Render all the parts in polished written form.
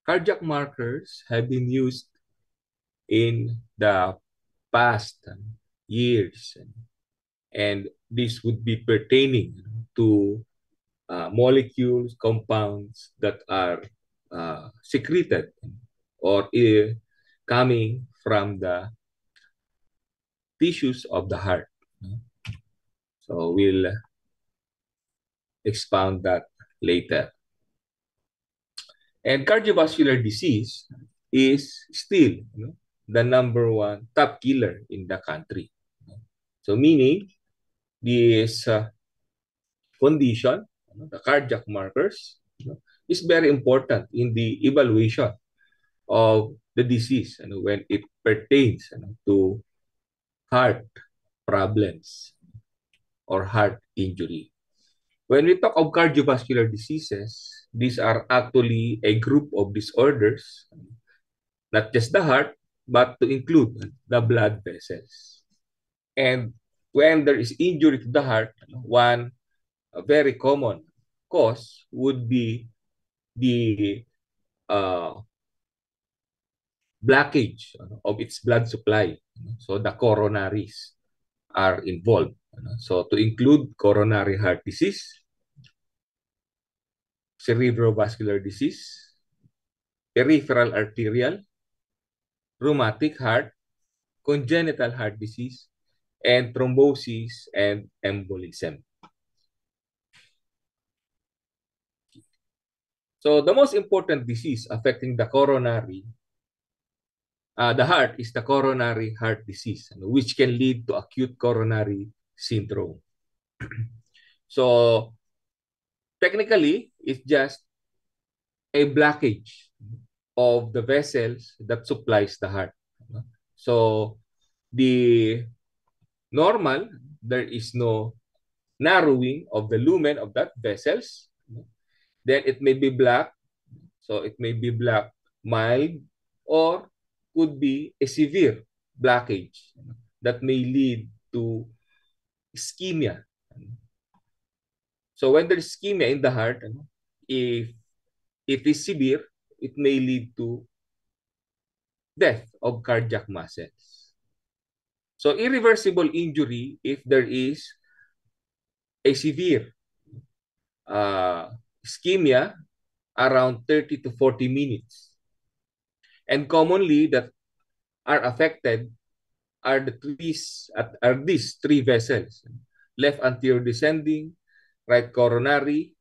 cardiac markers have been used in the past years, and this would be pertaining to molecules, compounds that are secreted or coming from the tissues of the heart. So we'll expound that later. And cardiovascular disease is still the number one top killer in the country. So meaning this condition, the cardiac markers, is very important in the evaluation of the disease when it pertains to heart problems or heart injury. When we talk of cardiovascular diseases, these are actually a group of disorders, not just the heart, but to include the blood vessels. And when there is injury to the heart, one very common cause would be the blockage of its blood supply. So the coronaries are involved. So to include coronary heart disease, cerebrovascular disease, peripheral arterial, rheumatic heart, congenital heart disease, and thrombosis and embolism. So the most important disease affecting the coronary, the heart, is the coronary heart disease, which can lead to acute coronary syndrome. So technically, it's just a blockage of the vessels that supplies the heart. So the normal, there is no narrowing of the lumen of that vessels. Then it may be black. So it may be black mild or could be a severe blockage that may lead to ischemia. So when there's ischemia in the heart, if it is severe, it may lead to death of cardiac muscles. So irreversible injury, if there is a severe ischemia around 30 to 40 minutes. And commonly that are affected are these three vessels: left anterior descending, right coronary,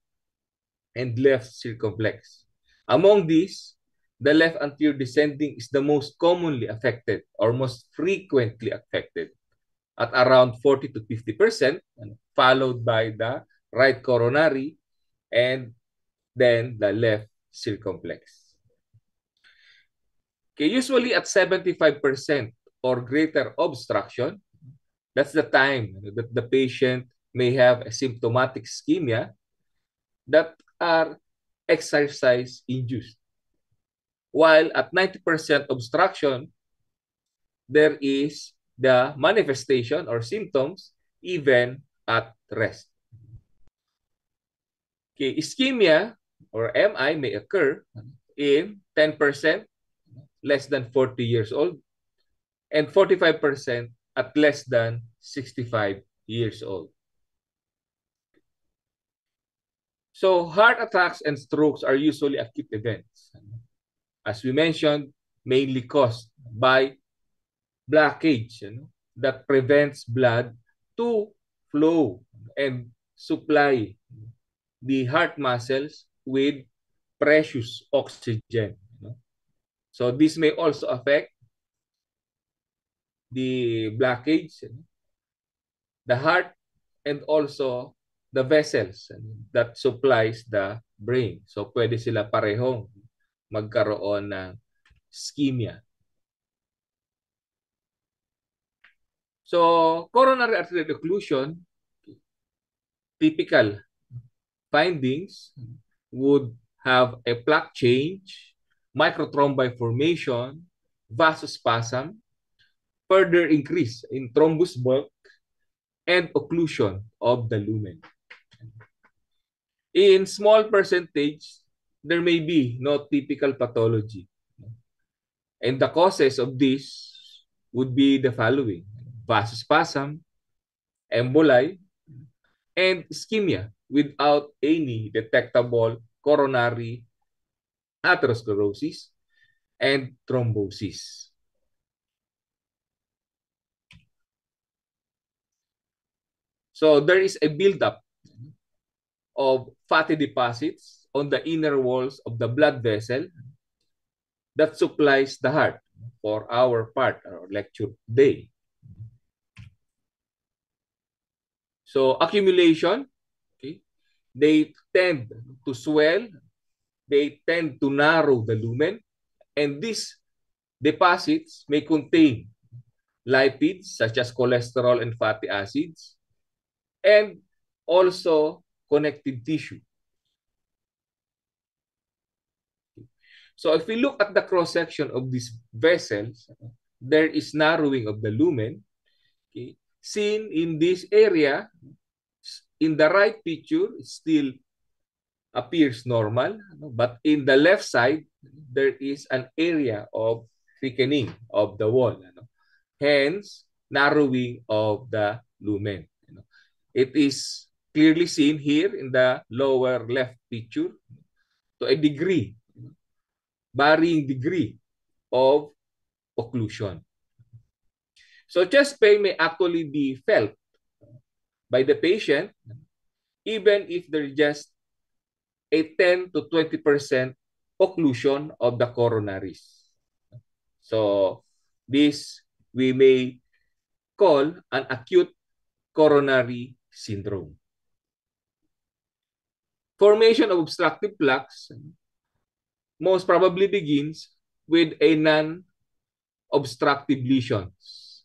and left circumflex. Among these, the left anterior descending is the most commonly affected or most frequently affected at around 40 to 50%, followed by the right coronary and then the left circumflex. Okay, usually at 75% or greater obstruction, that's the time that the patient may have a symptomatic ischemia that are exercise-induced. While at 90% obstruction, there is the manifestation or symptoms even at rest. Okay, ischemia or MI may occur in 10% less than 40 years old and 45% at less than 65 years old. So heart attacks and strokes are usually acute events. As we mentioned, mainly caused by blockage that prevents blood to flow and supply the heart muscles with precious oxygen. So this may also affect the blockage, the heart, and also the vessels that supplies the brain. So pwede sila parehong magkaroon ng ischemia. So coronary arterial occlusion, typical findings would have a plaque change, microthrombi formation, vasospasm, further increase in thrombus bulk, and occlusion of the lumen. In small percentage, there may be no typical pathology. And the causes of this would be the following: vasospasm, emboli, and ischemia without any detectable coronary atherosclerosis and thrombosis. So there is a buildup of fatty deposits on the inner walls of the blood vessel that supplies the heart for our part or lecture day. So accumulation, okay, they tend to swell, they tend to narrow the lumen, and these deposits may contain lipids such as cholesterol and fatty acids, and also connective tissue. So if we look at the cross-section of these vessels, there is narrowing of the lumen. Okay, seen in this area, in the right picture, it still appears normal, but in the left side, there is an area of thickening of the wall. Hence, narrowing of the lumen. It is clearly seen here in the lower left picture to a degree, varying degree of occlusion. So chest pain may actually be felt by the patient even if there's just a 10 to 20% occlusion of the coronaries. So this we may call an acute coronary syndrome. Formation of obstructive plaques most probably begins with a non-obstructive lesions.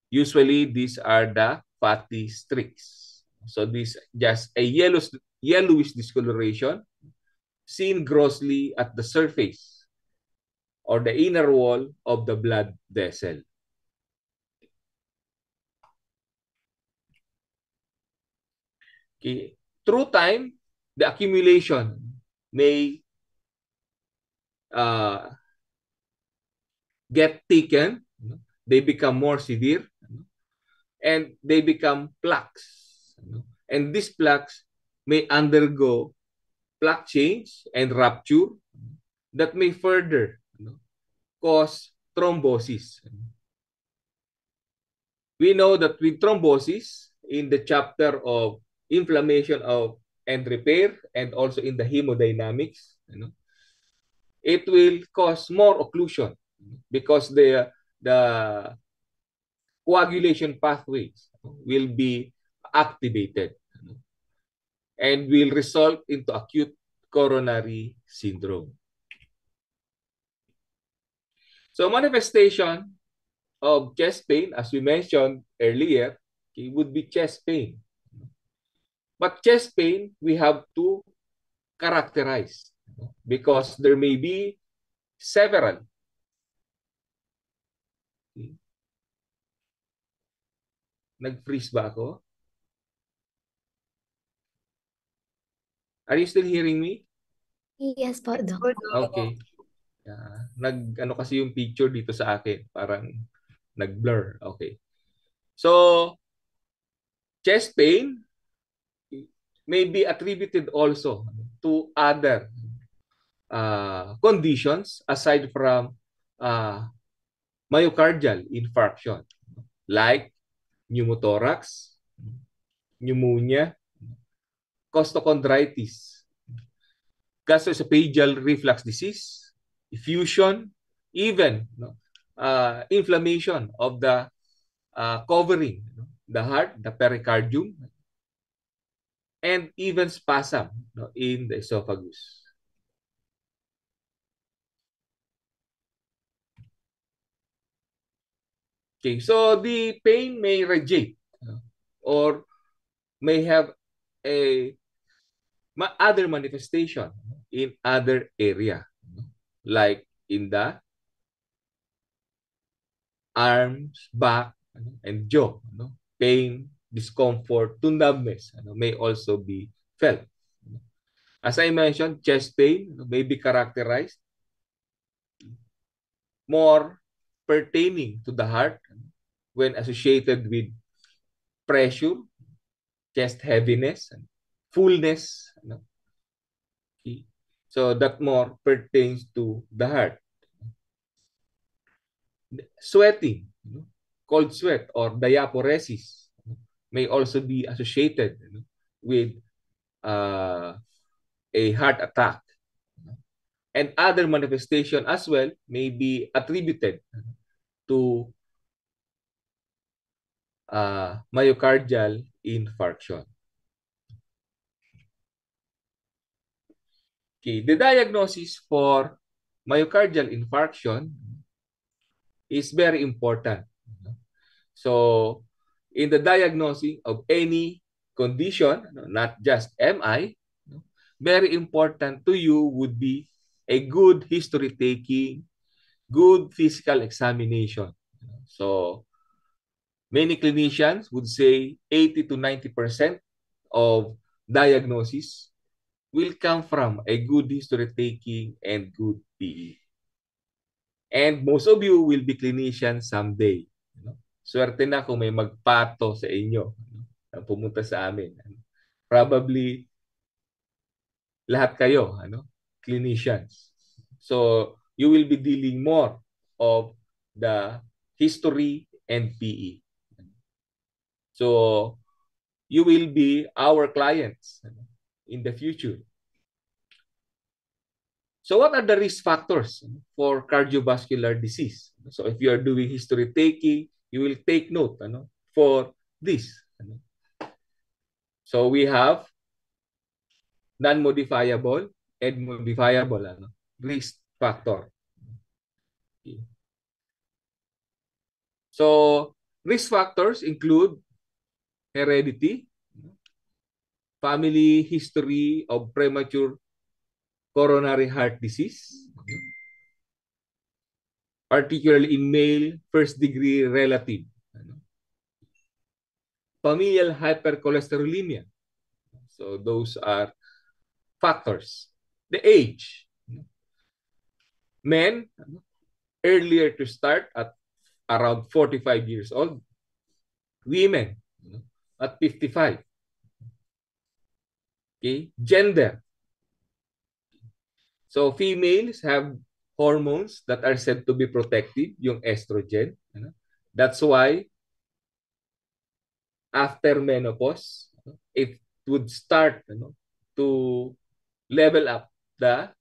Usually, these are the fatty streaks. So this just a yellowish discoloration seen grossly at the surface or the inner wall of the blood vessel. Okay. Through time, the accumulation may get thickened, they become more severe, and they become plaques. And these plaques may undergo plaque change and rupture that may further cause thrombosis. We know that with thrombosis, in the chapter of inflammation of and repair, and also in the hemodynamics, it will cause more occlusion because the coagulation pathways will be activated and will result into acute coronary syndrome. So manifestation of chest pain, as we mentioned earlier, it would be chest pain. But chest pain, we have to characterize because there may be several. Nag-freeze ba ako? Are you still hearing me? Yes po, Doc. Okay. Ano kasi yung picture dito sa akin, parang nag-blur. Okay. So, chest pain may be attributed also to other conditions aside from myocardial infarction like pneumothorax, pneumonia, costochondritis, gastroesophageal reflux disease, effusion, even inflammation of the covering, the heart, the pericardium, and even spasm in the esophagus. Okay, so the pain may radiate or may have a other manifestation in other area like in the arms, back, and jaw. Pain, discomfort, to numbness may also be felt. As I mentioned, chest pain may be characterized more pertaining to the heart when associated with pressure, chest heaviness, and fullness. Okay. So that more pertains to the heart. Sweating, cold sweat or diaphoresis may also be associated with uh, a heart attack. And other manifestation as well may be attributed to myocardial infarction. Okay, the diagnosis for myocardial infarction is very important. So, in the diagnosing of any condition, not just MI, very important to you would be a good history taking, good physical examination. So, many clinicians would say 80 to 90% of diagnosis will come from a good history taking and good PE. And most of you will be clinicians someday. Swerte na kung may magpato sa inyo na pumunta sa amin. Probably lahat kayo, clinicians. So, you will be dealing more of the history and PE. So, you will be our clients in the future. So what are the risk factors for cardiovascular disease? So if you are doing history taking, you will take note for this. So we have non-modifiable and modifiable risk factor. Okay. So risk factors include heredity, family history of premature coronary heart disease, particularly in male first-degree relative, familial hypercholesterolemia. So those are factors. The age. Men, earlier to start at around 45 years old. Women, at 55. Okay? Gender. So females have hormones that are said to be protective, yung estrogen. That's why after menopause, it would start to level up the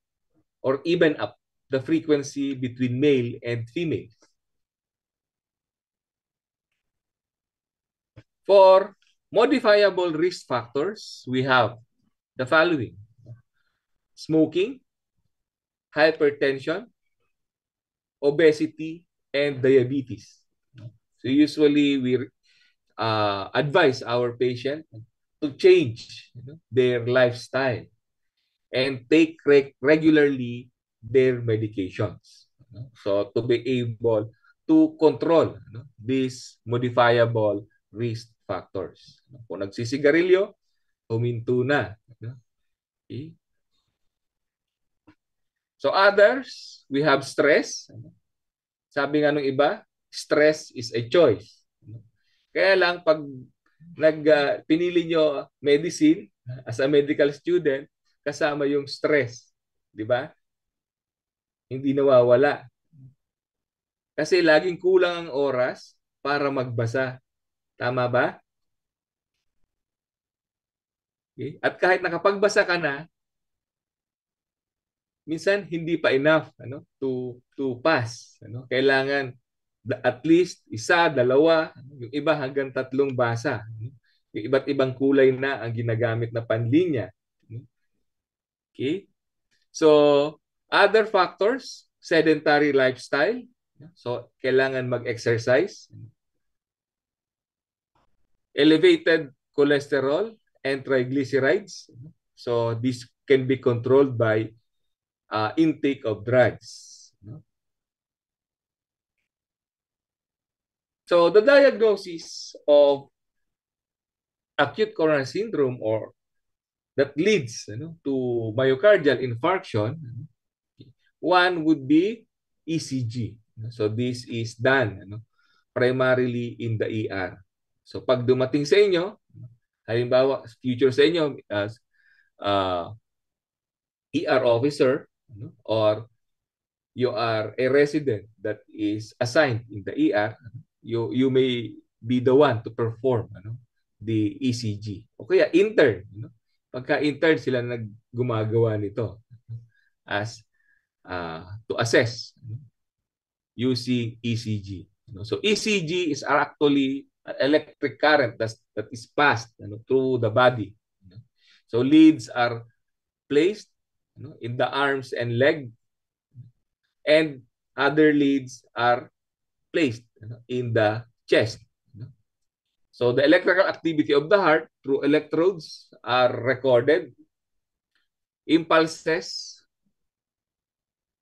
or even up the frequency between male and female. For modifiable risk factors, we have the following: smoking, hypertension, obesity, and diabetes. So usually we advise our patient to change their lifestyle and take regularly their medications. So to be able to control these modifiable risk factors. Kung nagsisigarilyo, huminto na. Okay. So others, we have stress. Sabi nga nung iba, stress is a choice. Kaya lang pag pinili nyo medicine as a medical student, kasama yung stress. Di ba? Hindi nawawala. Kasi laging kulang ang oras para magbasa. Tama ba? Okay? At kahit nakapagbasa ka na, minsan hindi pa enough to pass. Kailangan at least isa, dalawa, yung iba hanggang 3 basa. Yung iba't ibang kulay na ang ginagamit na panlinya. Okay? So, other factors, sedentary lifestyle. So, kailangan mag-exercise. Elevated cholesterol and triglycerides. So, this can be controlled by intake of drugs. So, the diagnosis of acute coronary syndrome or that leads to myocardial infarction, one would be ECG. So this is done primarily in the ER. So pag dumating sa inyo, halimbawa future sa inyo as ER officer or you are a resident that is assigned in the ER, you may be the one to perform the ECG. O kaya intern. Pagka intern sila gumagawa nito as to assess using ECG. So ECG is actually an electric current that is passed through the body. So leads are placed in the arms and leg, and other leads are placed in the chest. So the electrical activity of the heart through electrodes are recorded. Impulses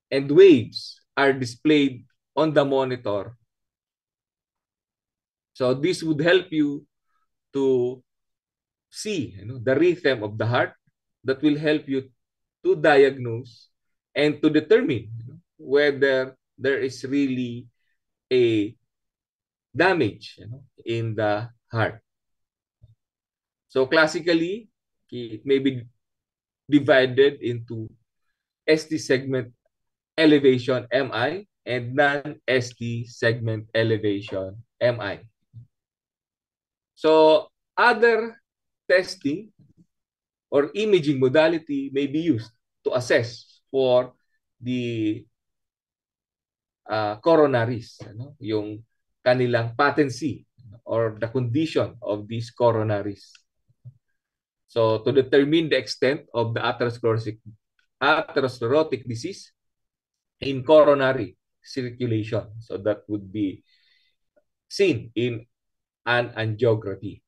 and waves are displayed on the monitor. So this would help you to see the rhythm of the heart that will help you to diagnose and to determine whether there is really a damage in the heart. So classically, it may be divided into ST segment elevation MI and non-ST segment elevation MI. So other testing or imaging modality may be used to assess for the coronaries, yung kanilang patency or the condition of these coronaries. So to determine the extent of the atherosclerotic disease in coronary circulation. So that would be seen in an angiography.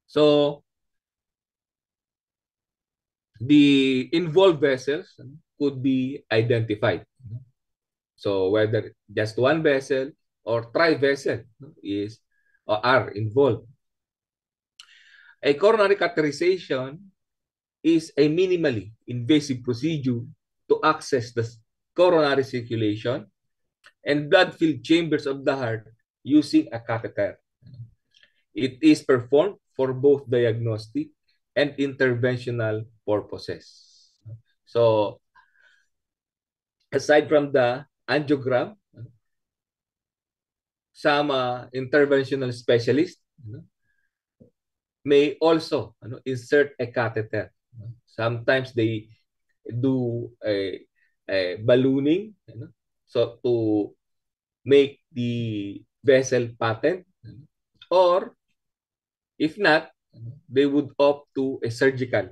So the involved vessels could be identified. So whether just one vessel or tri-vessel is or are involved. A coronary catheterization is a minimally invasive procedure to access the coronary circulation and blood-filled chambers of the heart using a catheter. It is performed for both diagnostic and interventional purposes. So, aside from the angiogram, some interventional specialists may also insert a catheter. Sometimes they do a ballooning so to make the vessel patent, or if not, they would opt to a surgical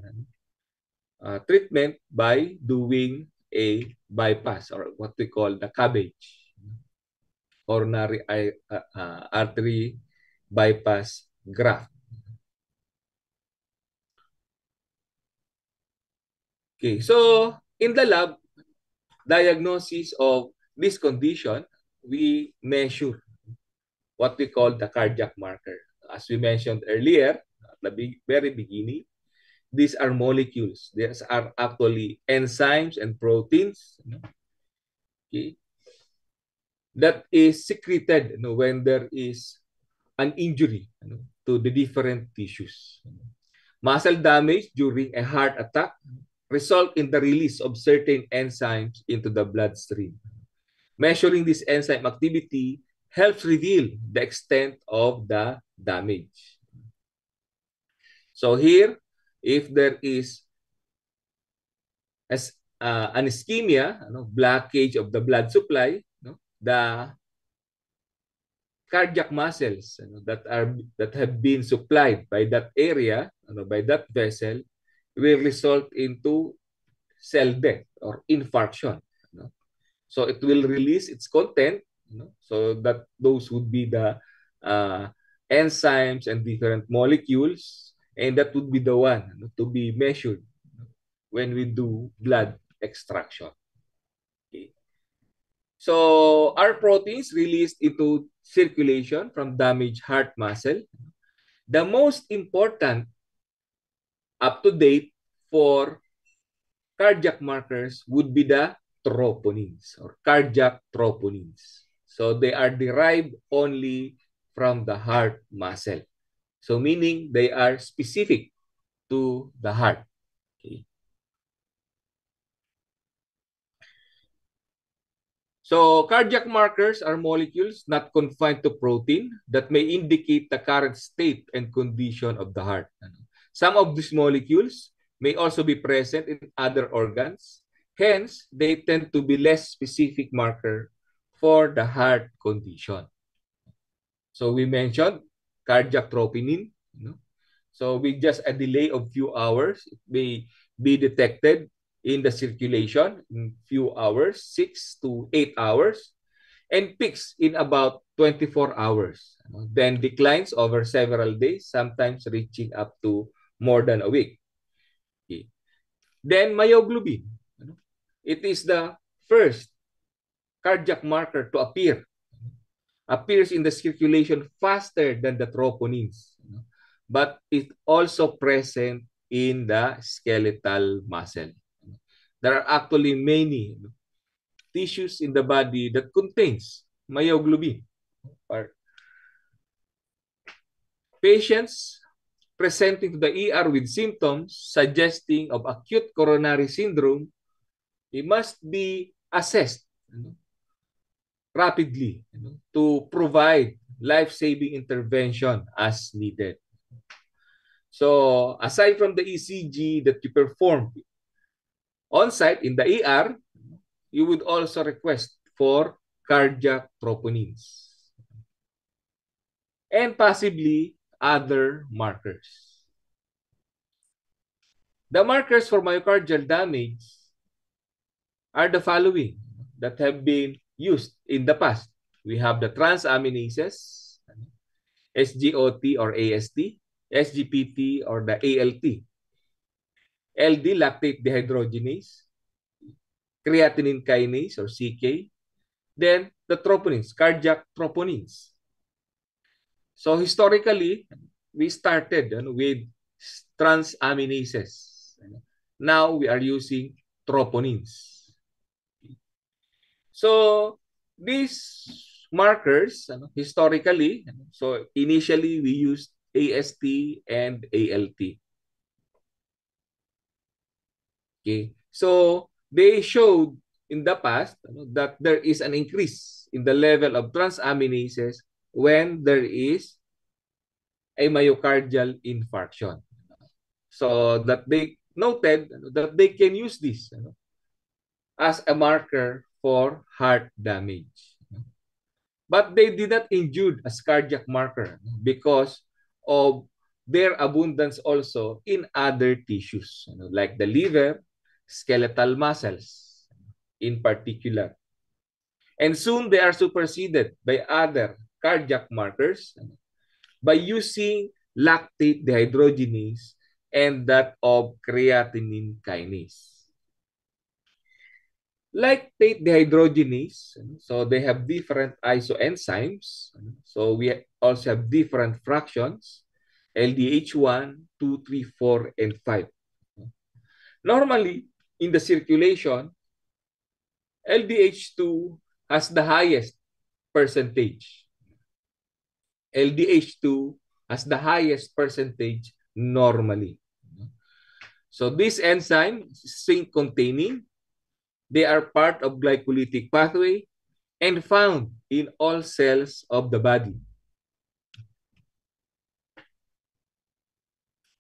treatment by doing a bypass or what we call the CABG, coronary artery bypass graft. Okay, so in the lab, diagnosis of this condition, we measure what we call the cardiac marker. As we mentioned earlier, at the very beginning, these are molecules. These are actually enzymes and proteins, okay, that is secreted when there is an injury to the different tissues. Muscle damage during a heart attack result in the release of certain enzymes into the bloodstream. Measuring this enzyme activity helps reveal the extent of the damage. So here, if there is an ischemia, blockage of the blood supply, the cardiac muscles that have been supplied by that area, by that vessel, will result into cell death or infarction. So it will release its content, so that those would be the enzymes and different molecules, and that would be the one to be measured when we do blood extraction. Okay. So are proteins released into circulation from damaged heart muscle? The most important up to date for cardiac markers would be the troponins or cardiac troponins. So they are derived only from the heart muscle. So meaning they are specific to the heart. Okay. So cardiac markers are molecules not confined to protein that may indicate the current state and condition of the heart. Some of these molecules may also be present in other organs. Hence, they tend to be less specific marker for the heart condition. So we mentioned cardiac troponin. So with just a delay of few hours, it may be detected in the circulation in few hours, 6 to 8 hours, and peaks in about 24 hours. Then declines over several days, sometimes reaching up to more than a week. Okay. Then myoglobin. It is the first cardiac marker to appears in the circulation faster than the troponins, but it also present in the skeletal muscle. There are actually many tissues in the body that contains myoglobin. Or patients presenting to the ER with symptoms suggesting of acute coronary syndrome, it must be assessed rapidly to provide life-saving intervention as needed. So aside from the ECG that you perform on-site in the ER, you would also request for cardiac troponins and possibly other markers. The markers for myocardial damage are the following that have been used in the past. We have the transaminases, SGOT or AST, SGPT or the ALT, LD lactate dehydrogenase, creatinine kinase or CK, then the troponins, cardiac troponins. So historically, we started with transaminases. Now we are using troponins. So these markers, historically, so initially we used AST and ALT. Okay, so they showed in the past that there is an increase in the level of transaminases when there is a myocardial infarction. So that they noted that they can use this as a marker for heart damage. But they did not include as cardiac marker because of their abundance also in other tissues, like the liver, skeletal muscles in particular. And soon they are superseded by other cardiac markers by using lactate dehydrogenase and that of creatinine kinase. Lactate dehydrogenase, so they have different isoenzymes. So we also have different fractions, LDH1, 2, 3, 4, and 5. Normally, in the circulation, LDH2 has the highest percentage. LDH2 has the highest percentage normally. So this enzyme, zinc containing, they are part of glycolytic pathway and found in all cells of the body.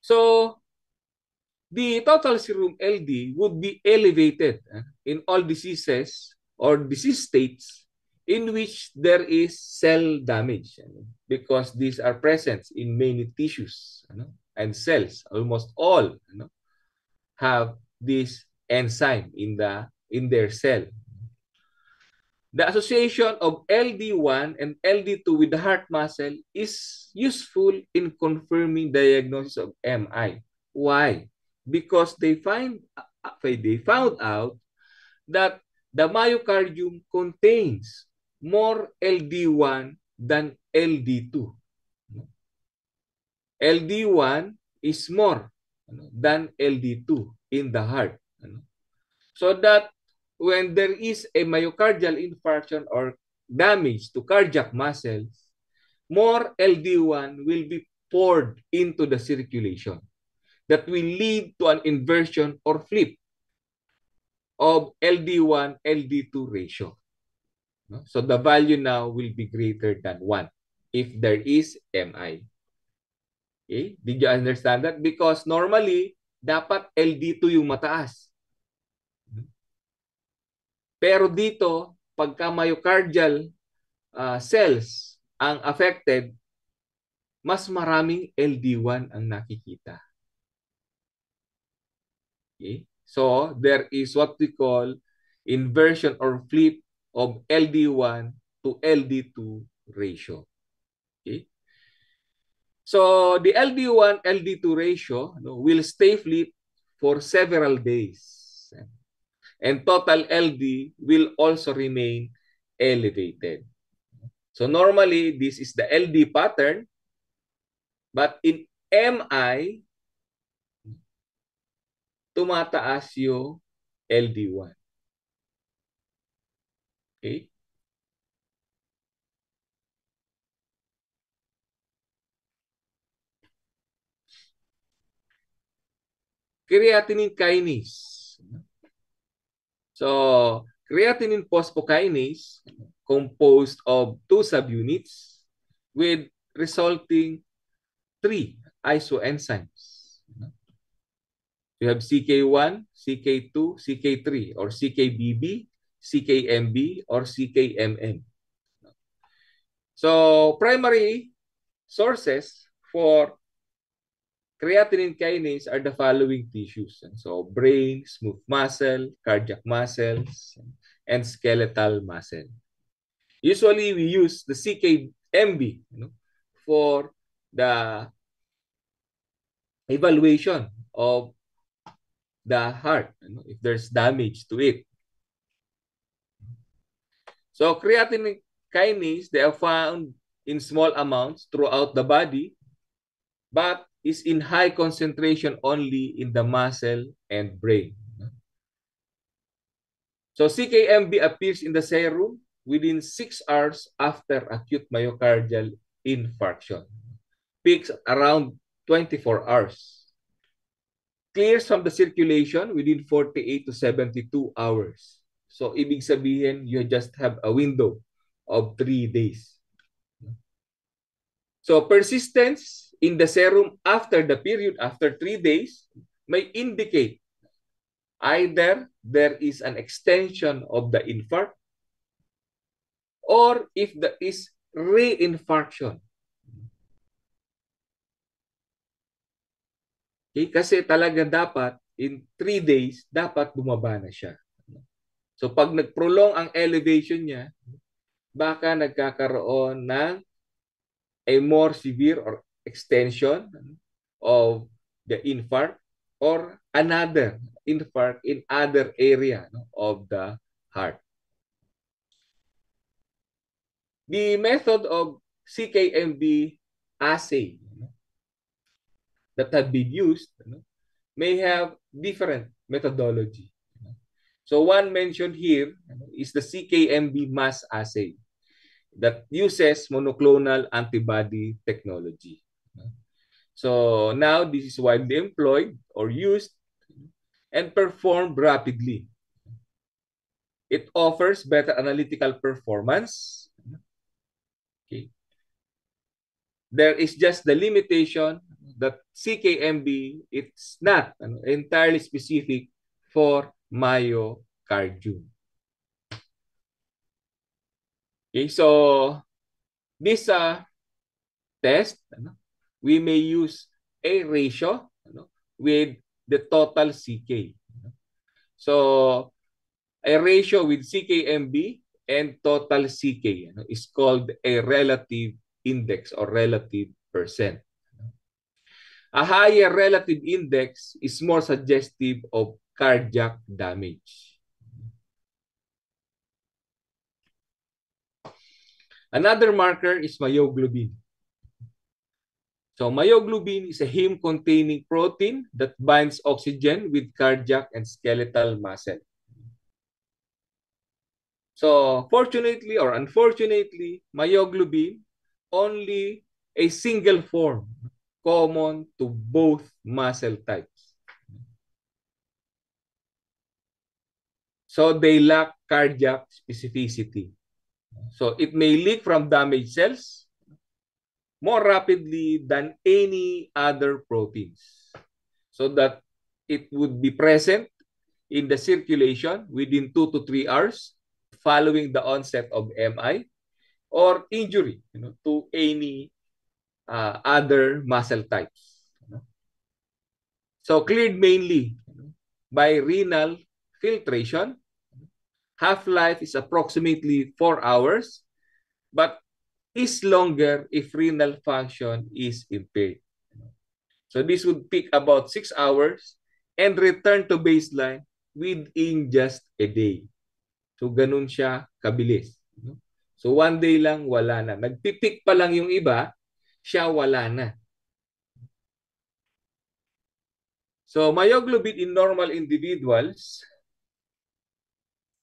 So the total serum LD would be elevated in all diseases or disease states in which there is cell damage because these are present in many tissues and cells. Almost all have this enzyme in their cell. The association of LD1 and LD2 with the heart muscle is useful in confirming diagnosis of MI. Why? Because they found out that the myocardium contains more LD1 than LD2. LD1 is more than LD2 in the heart. So that when there is a myocardial infarction or damage to cardiac muscles, more LD1 will be poured into the circulation. That will lead to an inversion or flip of LD1, LD2 ratio. So the value now will be greater than 1 if there is MI. Okay? Did you understand that? Because normally, dapat LD2 yung mataas. Pero dito, pagka myocardial cells ang affected, mas maraming LD1 ang nakikita. Okay? So, there is what we call inversion or flip of LD1 to LD2 ratio. Okay? So, the LD1, LD2 ratio will stay flip for several days. And total LD will also remain elevated. So, normally, this is the LD pattern. But in MI, tumataas yung LD1. Okay? Creatinine kinase. So, creatinine phosphokinase composed of 2 subunits with resulting 3 isoenzymes. You have CK1, CK2, CK3, or CKBB, CKMB, or CKMM. So, primary sources for creatinine kinase are the following tissues. So, brain, smooth muscle, cardiac muscles, and skeletal muscle. Usually, we use the CKMB for the evaluation of the heart if there's damage to it. So, creatinine kinase, they are found in small amounts throughout the body, but is in high concentration only in the muscle and brain. So CKMB appears in the serum within 6 hours after acute myocardial infarction. Peaks around 24 hours. Clears from the circulation within 48 to 72 hours. So ibig sabihin, you just have a window of 3 days. So persistence in the serum after the period, after 3 days, may indicate either there is an extension of the infarct or if there is reinfarction. Okay? Kasi talaga dapat in 3 days, dapat bumaba na siya. So pag nag-prolong ang elevation niya, baka nagkakaroon ng a more severe or extension of the infarct or another infarct in other area of the heart. The method of CKMB assay that have been used may have different methodology. So one mentioned here is the CKMB mass assay that uses monoclonal antibody technology. So now this is widely employed or used and performed rapidly. It offers better analytical performance. Okay. There is just the limitation that CKMB, it's not entirely specific for myocardium. Okay, so this test, we may use a ratio with the total CK. So a ratio with CKMB and total CK is called a relative index or relative percent. A higher relative index is more suggestive of cardiac damage. Another marker is myoglobin. So myoglobin is a heme-containing protein that binds oxygen with cardiac and skeletal muscle. So fortunately or unfortunately, myoglobin only a single form common to both muscle types. So they lack cardiac specificity. So it may leak from damaged cells more rapidly than any other proteins. So that it would be present in the circulation within 2 to 3 hours following the onset of MI or injury to any other muscle types. So cleared mainly by renal filtration. Half-life is approximately 4 hours, but is longer if renal function is impaired. So this would peak about 6 hours and return to baseline within just a day. So ganun siya kabilis. So one day lang, wala na. Nagpipik pa lang yung iba, siya wala na. So myoglobin in normal individuals,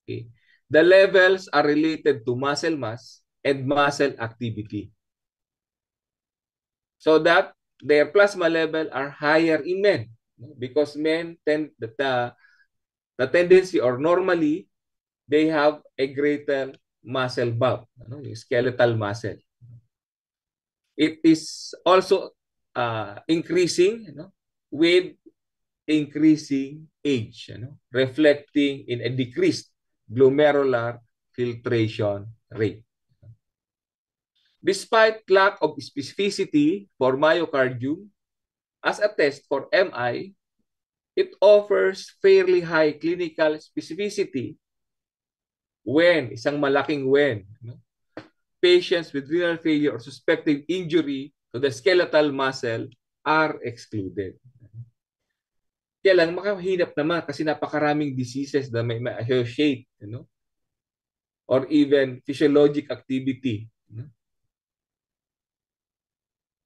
okay, the levels are related to muscle mass and muscle activity. So that their plasma level are higher in men because men tend the tendency or normally they have a greater muscle bulk, skeletal muscle. It is also increasing with increasing age, reflecting in a decreased glomerular filtration rate. Despite lack of specificity for myocardium, as a test for MI, it offers fairly high clinical specificity when, isang malaking when, patients with renal failure or suspected injury to the skeletal muscle are excluded. Kaya lang, makahinap naman kasi napakaraming diseases na may associate, or even physiologic activity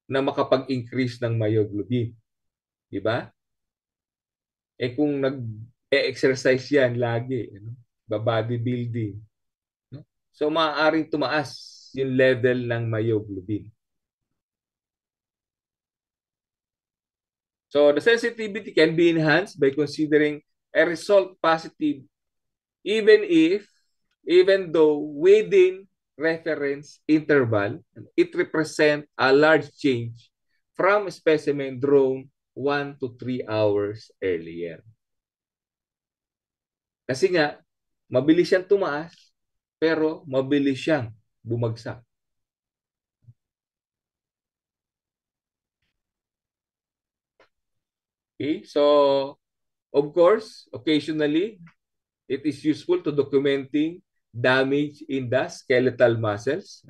na makapag-increase ng myoglobin. Di ba? Eh kung nag-exercise yan lagi, bodybuilding, so maaaring tumaas yung level ng myoglobin. So the sensitivity can be enhanced by considering a result positive even though within reference interval, it represents a large change from a specimen drawn 1 to 3 hours earlier. Kasi nga, mabilis siyang tumaas, pero mabilis siyang bumagsak. Okay, so of course, occasionally, it is useful to documenting damage in the skeletal muscles.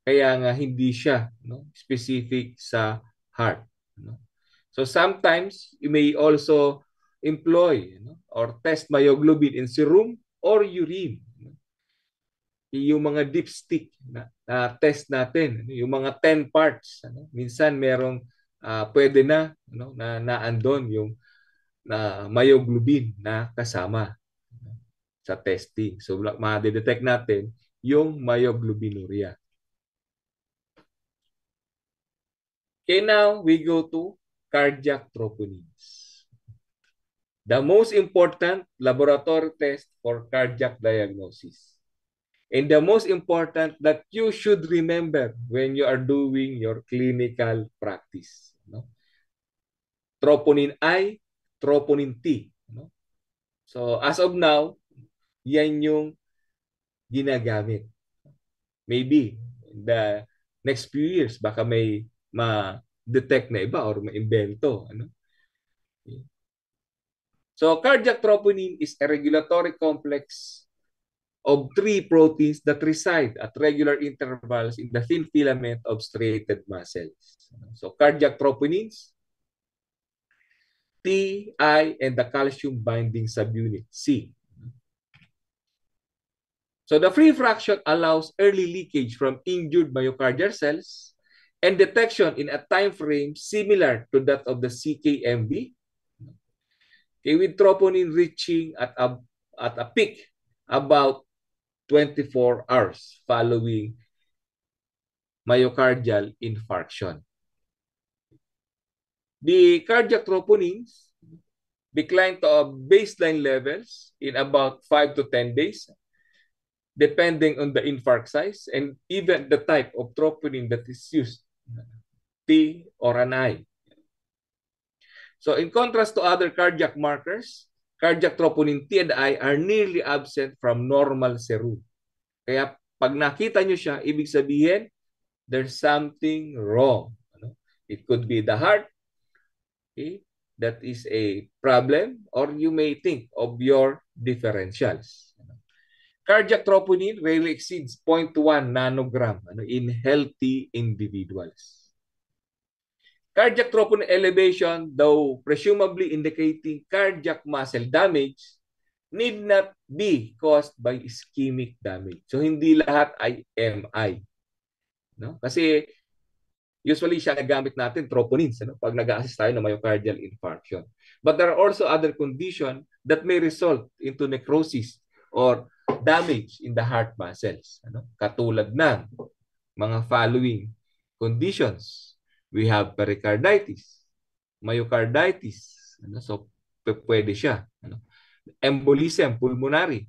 Kaya nga hindi siya specific sa heart. So sometimes you may also employ or test myoglobin in serum or urine. Yung mga dipstick na test natin, yung mga 10 parts. Minsan merong pwede na naandon yung na myoglobin na kasama sa testing. So ma-detect natin yung myoglobinuria. Okay, now we go to cardiac troponins. The most important laboratory test for cardiac diagnosis. And the most important that you should remember when you are doing your clinical practice. Troponin I, troponin T. So as of now, yan yung ginagamit. Maybe the next few years, baka may ma-detect na iba or ma-invento. So cardiac troponin is a regulatory complex of 3 proteins that reside at regular intervals in the thin filament of striated muscles. So cardiac troponins, T, I, and the calcium binding subunit, C. So the free fraction allows early leakage from injured myocardial cells and detection in a time frame similar to that of the CKMB. Okay, with troponin reaching at a peak about 24 hours following myocardial infarction. The cardiac troponins decline to baseline levels in about 5 to 10 days, depending on the infarct size and even the type of troponin that is used, T or an I. So in contrast to other cardiac markers, cardiac troponin T and I are nearly absent from normal serum. Kaya pag nakita nyo siya, ibig sabihin, there's something wrong. It could be the heart, okay, that is a problem, or you may think of your differentials. Cardiac troponin rarely exceeds 0.1 nanogram in healthy individuals. Cardiac troponin elevation, though presumably indicating cardiac muscle damage, need not be caused by ischemic damage. So hindi lahat ay MI. No? Kasi usually siya nagamit natin troponins pag nag-assist tayo ng myocardial infarction. But there are also other conditions that may result into necrosis or damage in the heart muscles. Katulad ng mga following conditions. We have pericarditis, myocarditis. So pwede siya. Embolism pulmonary,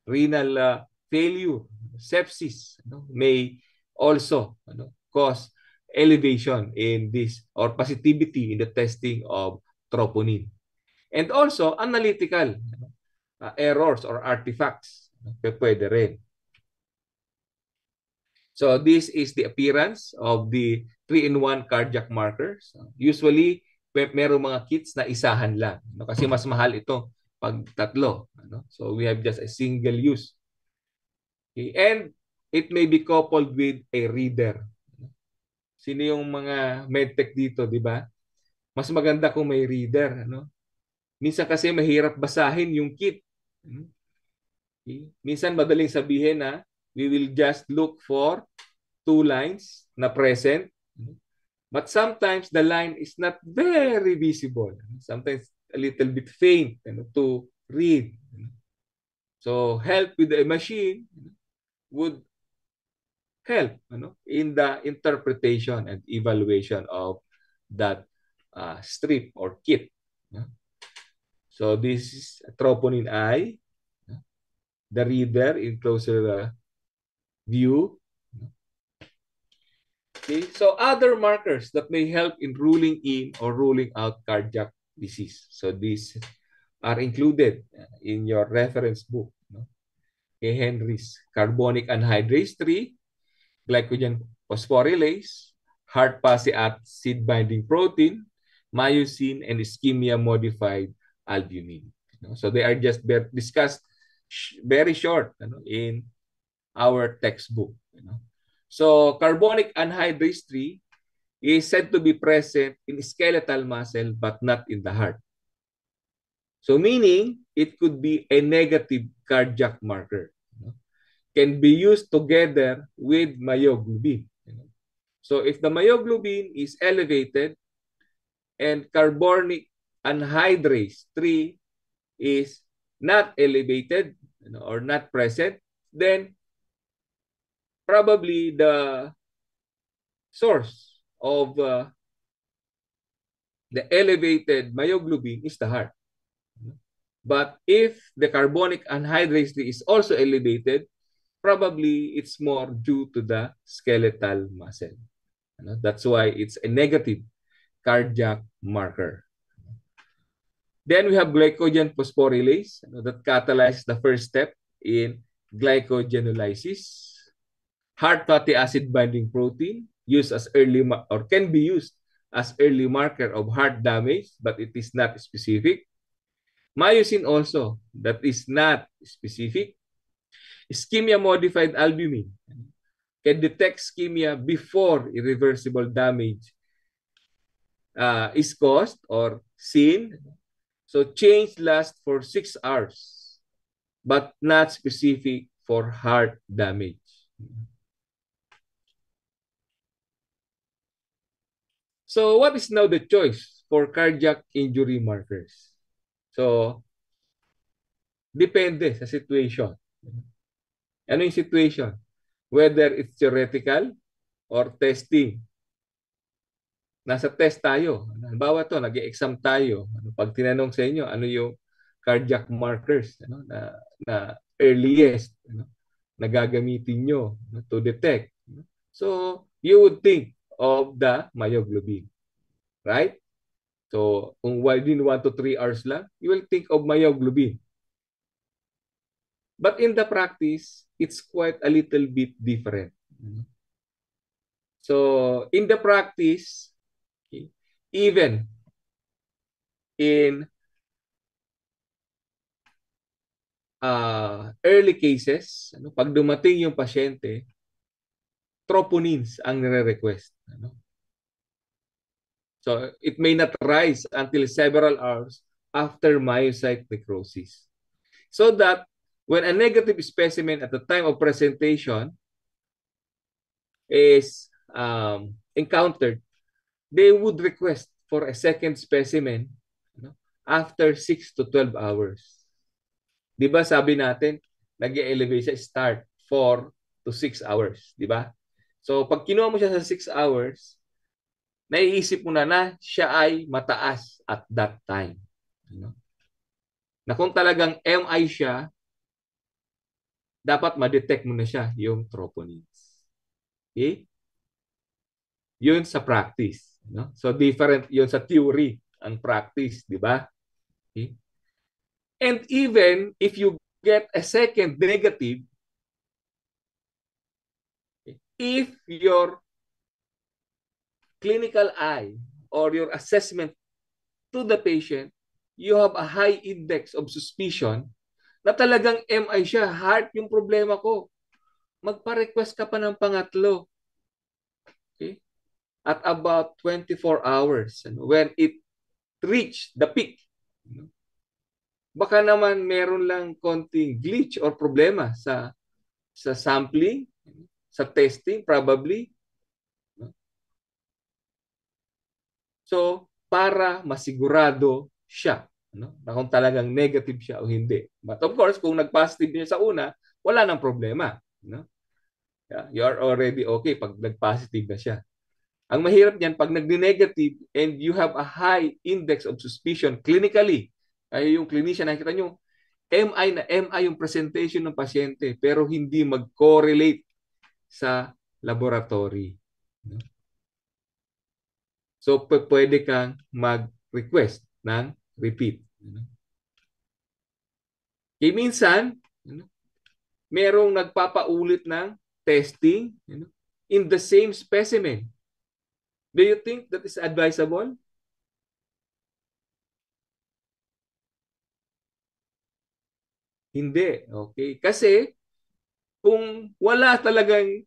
renal failure, sepsis may also cause elevation in this or positivity in the testing of troponin. And also analytical errors or artifacts pwede rin. So this is the appearance of the 3-in-1 cardiac markers. Usually, merong mga kits na isahan lang. Kasi mas mahal ito pag tatlo. So we have just a single use. Okay. And it may be coupled with a reader. Sino yung mga medtech dito, di ba? Mas maganda kung may reader. Minsan kasi mahirap basahin yung kit. Okay. Minsan madaling sabihin na we will just look for 2 lines na present. But sometimes the line is not very visible. Sometimes a little bit faint to read. So help with the machine would help in the interpretation and evaluation of that strip or kit. So this is troponin I, the reader in closer view. Okay, so other markers that may help in ruling in or ruling out cardiac disease. So these are included in your reference book. Okay, Henry's carbonic anhydrase 3, glycogen phosphorylase, heart passy acid binding protein, myosin, and ischemia modified albumin. So they are just discussed very short in our textbook. So carbonic anhydrase 3 is said to be present in skeletal muscle but not in the heart. So meaning it could be a negative cardiac marker. Can be used together with myoglobin. So if the myoglobin is elevated and carbonic anhydrase 3 is not elevated or not present, then probably the source of the elevated myoglobin is the heart. But if the carbonic anhydrase is also elevated, probably it's more due to the skeletal muscle. That's why it's a negative cardiac marker. Then we have glycogen phosphorylase that catalyzes the first step in glycogenolysis. Heart fatty acid binding protein used as early or can be used as early marker of heart damage, but it is not specific. Myosin also, that is not specific. Ischemia modified albumin can detect ischemia before irreversible damage is caused or seen. So change lasts for 6 hours, but not specific for heart damage. So what is now the choice for cardiac injury markers? So depende sa situation. Ano yung situation? Whether it's theoretical or testing. Nasa test tayo. Halimbawa to, nag-exam tayo. Pag tinanong sa inyo, ano yung cardiac markers na earliest na gagamitin nyo to detect. So, you would think of the myoglobin. Right? So, kung within 1 to 3 hours lang, you will think of myoglobin. But in the practice, it's quite a little bit different. So, in the practice, okay, even in early cases, pag dumating yung pasyente, troponins ang nire-request. So, it may not rise until several hours after myocyte necrosis. So that when a negative specimen at the time of presentation is encountered, they would request for a second specimen after 6 to 12 hours. Di ba sabi natin, nag-elevate siya start 4 to 6 hours. Di ba? So pag kinuha mo siya sa 6 hours, naiisip mo na siya ay mataas at that time. Na kung talagang MI siya, dapat ma-detect mo na siya yung troponins. Okay? Yun sa practice. So different yun sa theory ang practice, di ba? Okay? And even if you get a second negative, if your clinical eye or your assessment to the patient, you have a high index of suspicion na talagang MI siya, heart yung problema ko, magpa-request ka pa ng pangatlo. Okay? At about 24 hours, when it reached the peak, baka naman meron lang konting glitch or problema sa sampling, sa testing probably. So, para masigurado siya na kung talagang negative siya o hindi. But of course, kung nag-positive niya sa una, wala nang problema. You are already okay pag nag-positive na siya. Ang mahirap niyan, pag nag-negative and you have a high index of suspicion clinically, ay yung clinician, nakikita nyo, MI yung presentation ng pasyente pero hindi mag-correlate sa laboratory. So, pwede kang mag-request ng repeat. Kaya minsan, merong nagpapaulit ng testing in the same specimen. Do you think that is advisable? Hindi. Okay? Kasi, kung wala talagang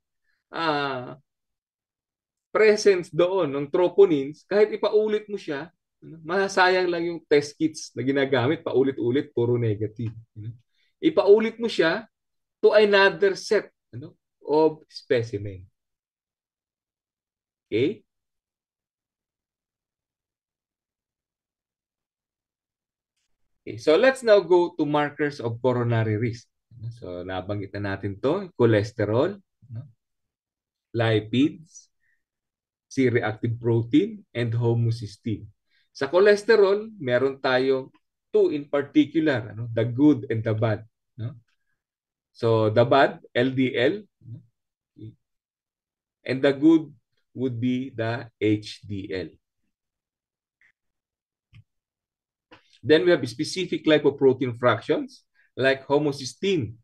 presence doon ng troponins, kahit ipaulit mo siya, masasayang lang yung test kits na ginagamit, paulit-ulit, puro negative. Ipaulit mo siya to another set of specimen. Okay? Okay, so let's now go to markers of coronary risk. So nabanggit na natin to, cholesterol, lipids, C-reactive protein, and homocysteine. Sa cholesterol, meron tayong two in particular, the good and the bad. So the bad, LDL, and the good would be the HDL. Then we have specific lipoprotein fractions like homocysteine,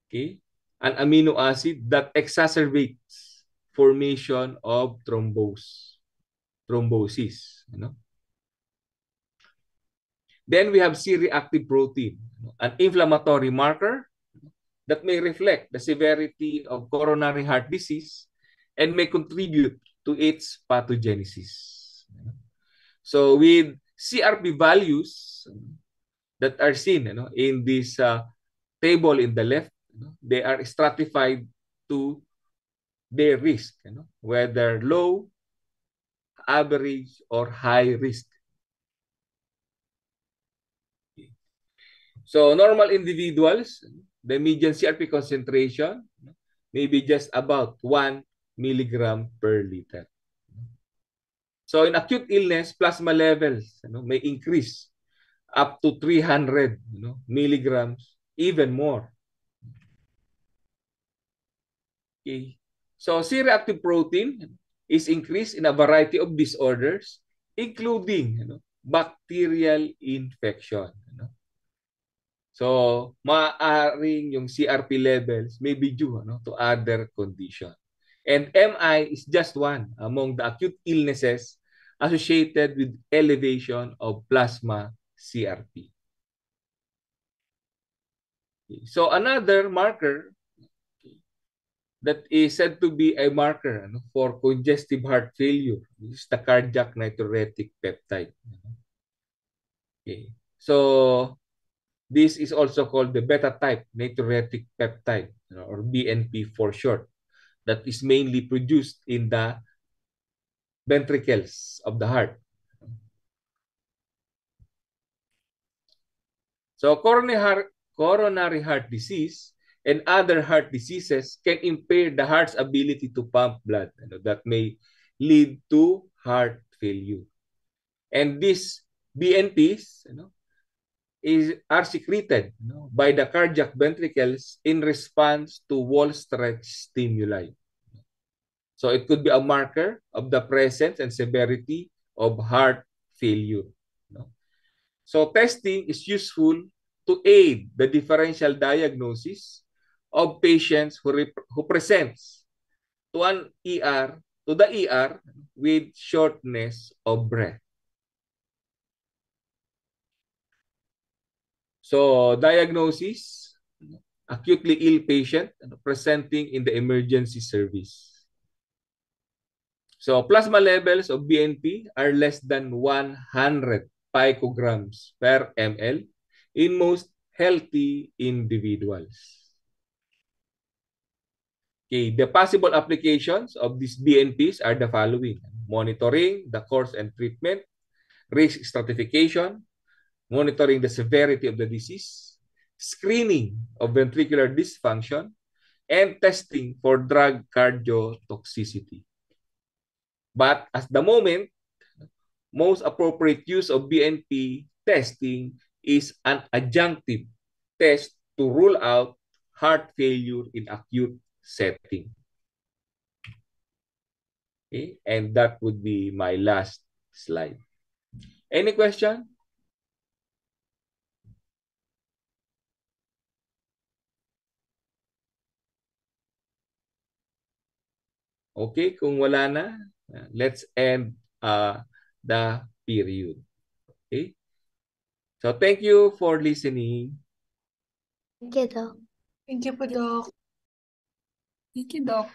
okay, an amino acid that exacerbates formation of thrombosis. Then we have C-reactive protein, an inflammatory marker that may reflect the severity of coronary heart disease and may contribute to its pathogenesis. So with CRP values that are seen in this table in the left, they are stratified to their risk, whether low, average, or high risk. So normal individuals, the median CRP concentration may be just about 1 milligram per liter. So in acute illness, plasma levels may increase up to 300 milligrams, even more. Okay. So C-reactive protein is increased in a variety of disorders, including bacterial infection. So maaaring yung CRP levels may be due to other condition. And MI is just one among the acute illnesses associated with elevation of plasma CRP. So another marker that is said to be a marker for congestive heart failure is the cardiac natriuretic peptide. Okay. So this is also called the beta-type natriuretic peptide, or BNP for short, that is mainly produced in the ventricles of the heart. So coronary heart disease and other heart diseases can impair the heart's ability to pump blood. That may lead to heart failure. And these BNPs are secreted by the cardiac ventricles in response to wall stretch stimuli. So it could be a marker of the presence and severity of heart failure. So testing is useful to aid the differential diagnosis of patients who presents to the ER with shortness of breath. So diagnosis, acutely ill patient presenting in the emergency service. So plasma levels of BNP are less than 100 picograms per ml in most healthy individuals. Okay, the possible applications of these BNPs are the following: monitoring the course and treatment, risk stratification, monitoring the severity of the disease, screening of ventricular dysfunction, and testing for drug cardiotoxicity. But at the moment, most appropriate use of BNP testing is an adjunctive test to rule out heart failure in acute setting. Okay, and that would be my last slide. Any question? Okay, kung wala na, let's end the period. Okay? So thank you for listening. Thank you, Doc. Thank you po, Doc. Thank you, Doc.